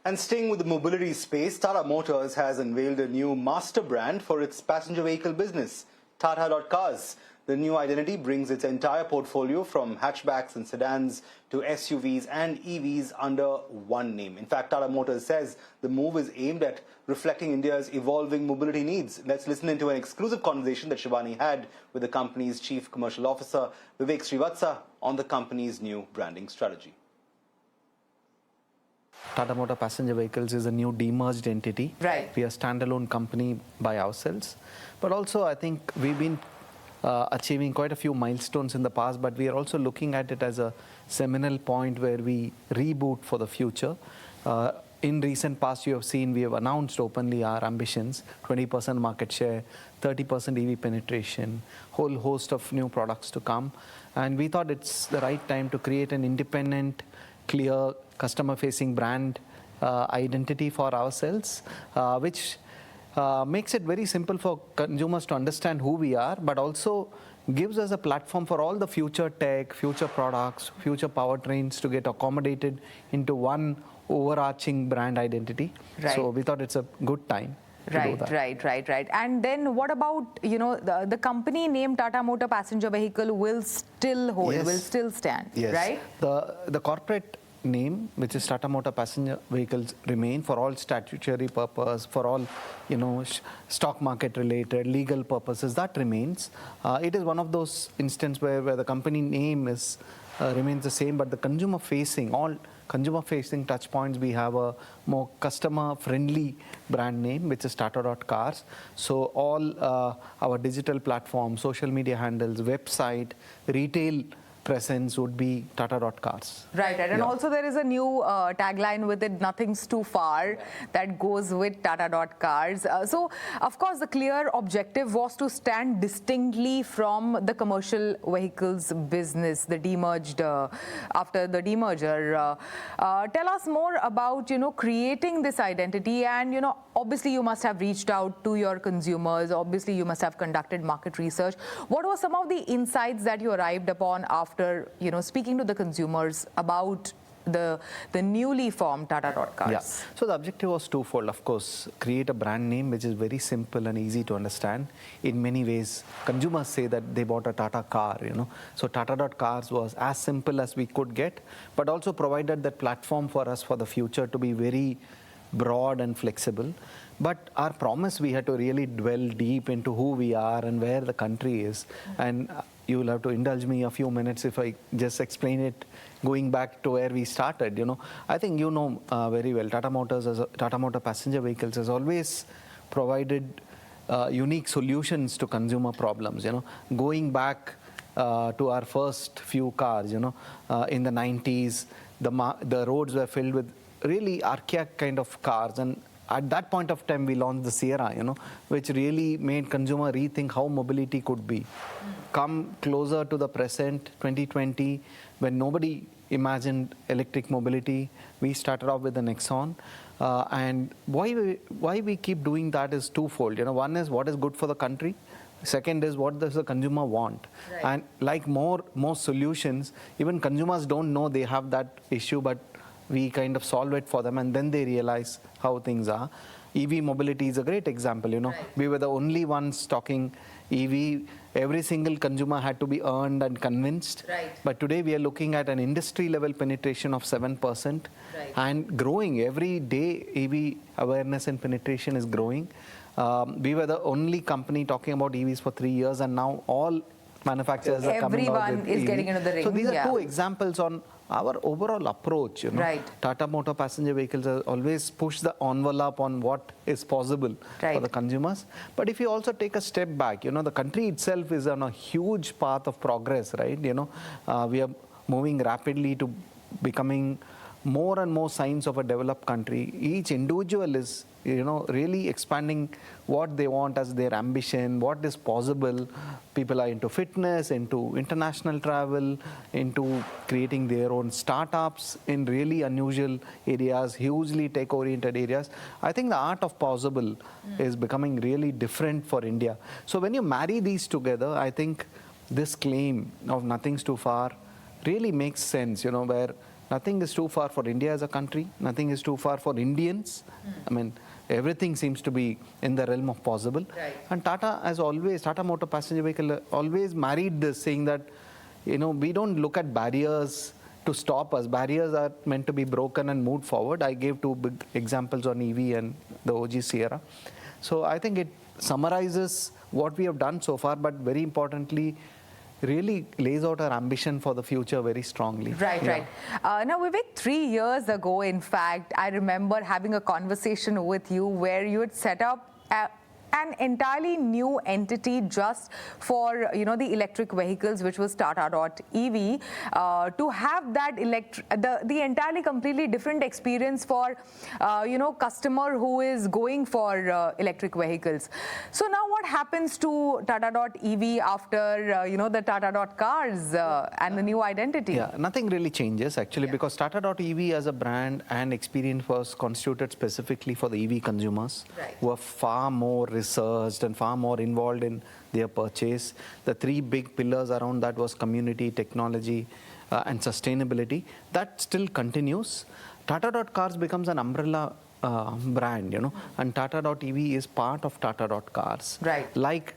And staying with the mobility space, Tata Motors has unveiled a new master brand for its passenger vehicle business, Tata.Cars. The new identity brings its entire portfolio from hatchbacks and sedans to SUVs and EVs under one name. In fact, Tata Motors says the move is aimed at reflecting India's evolving mobility needs. Let's listen into an exclusive conversation that Shivani had with the company's Chief Commercial Officer, Vivek Srivatsa, on the company's new branding strategy. Tata Motor Passenger Vehicles is a new demerged entity. Right. We are a standalone company by ourselves. But also, I think we've been achieving quite a few milestones in the past, but we are also looking at it as a seminal point where we reboot for the future. In recent past, you have seen we have announced openly our ambitions, 20% market share, 30% EV penetration, whole host of new products to come. And we thought it's the right time to create an independent, clear, customer-facing brand identity for ourselves, which makes it very simple for consumers to understand who we are, but also gives us a platform for all the future tech, future products, future powertrains to get accommodated into one overarching brand identity. Right. So we thought it's a good time. Right. And then what about, the company name Tata Motor Passenger Vehicle will still hold, Yes. will still stand, Yes. right? The corporate name, which is Tata Motor Passenger Vehicles, remain for all statutory purpose, for all stock market related legal purposes. That remains. It is one of those instances where the company name is remains the same, but the consumer facing, all consumer facing touch points, we have a more customer friendly brand name, which is Tata.Cars. So all our digital platforms, social media handles, website, retail presence would be Tata.Cars. Right. And Yeah. also there is a new tagline with it, nothing's too far, that goes with Tata.Cars. So, of course, the clear objective was to stand distinctly from the commercial vehicles business, the demerged, after the demerger. Tell us more about, creating this identity and, obviously you must have reached out to your consumers, obviously you must have conducted market research. What were some of the insights that you arrived upon after speaking to the consumers about the newly formed Tata.Cars? Yeah. So the objective was twofold. Of course, create a brand name which is very simple and easy to understand. In many ways, consumers say that they bought a Tata car, So Tata.Cars was as simple as we could get, but also provided that platform for us for the future to be very broad and flexible. But our promise, we had to really dwell deep into who we are and where the country is. And you will have to indulge me a few minutes if I just explain it going back to where we started. I think very well, Tata Motors, Tata Motor Passenger Vehicles has always provided unique solutions to consumer problems. Going back to our first few cars, in the 90s, the roads were filled with really archaic kind of cars, and at that point of time we launched the Sierra, which really made consumer rethink how mobility could be. Come closer to the present, 2020, when nobody imagined electric mobility, we started off with the Nexon. And why we keep doing that is twofold. One is what is good for the country. Second is what does the consumer want. Right. And like more solutions, even consumers don't know they have that issue, but we kind of solve it for them, and then they realize how things are. EV mobility is a great example. Right. We were the only ones talking EV. Every single consumer had to be earned and convinced. Right. But today we are looking at an industry level penetration of 7%, Right. and growing every day. EV awareness and penetration is growing. We were the only company talking about EVs for 3 years, and now all manufacturers are coming out with Everyone is EV. getting into the ring. So these are Yeah. two examples on our overall approach. Right. Tata Motor Passenger Vehicles have always pushed the envelope on what is possible Right. for the consumers. But if you also take a step back, the country itself is on a huge path of progress, right? We are moving rapidly to becoming more and more signs of a developed country. Each individual is, really expanding what they want as their ambition, what is possible. People are into fitness, into international travel, into creating their own startups in really unusual areas, hugely tech-oriented areas. I think the art of possible is becoming really different for India. So when you marry these together, I think this claim of nothing's too far really makes sense, where Nothing is too far for India as a country. Nothing is too far for Indians. I mean, everything seems to be in the realm of possible. Right. And Tata, as always, Tata Motor Passenger Vehicle always married this, saying that, we don't look at barriers to stop us. Barriers are meant to be broken and moved forward. I gave two big examples on EV and the OG Sierra. So I think it summarizes what we have done so far, but very importantly, really lays out our ambition for the future very strongly. Right, right. Now, Vivek, 3 years ago, in fact, I remember having a conversation with you where you had set up an entirely new entity just for the electric vehicles, which was Tata.ev, to have that the entirely completely different experience for customer who is going for electric vehicles. So now what happens to Tata.ev after the Tata.Cars and the new identity? Yeah, nothing really changes actually, because Tata.ev as a brand and experience was constituted specifically for the EV consumers, right, who are far more researched and far more involved in their purchase. The three big pillars around that was community, technology, and sustainability. That still continues. Tata.Cars becomes an umbrella brand, and Tata.ev is part of Tata.Cars. Right. Like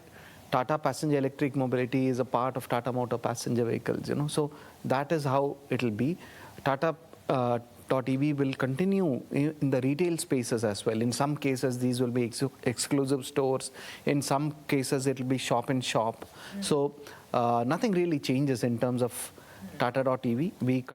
Tata Passenger Electric Mobility is a part of Tata Motor Passenger Vehicles, So that is how it will be. Tata.ev will continue in the retail spaces as well. In some cases, these will be exclusive stores. In some cases, it will be shop in shop. So nothing really changes in terms of Tata.ev. We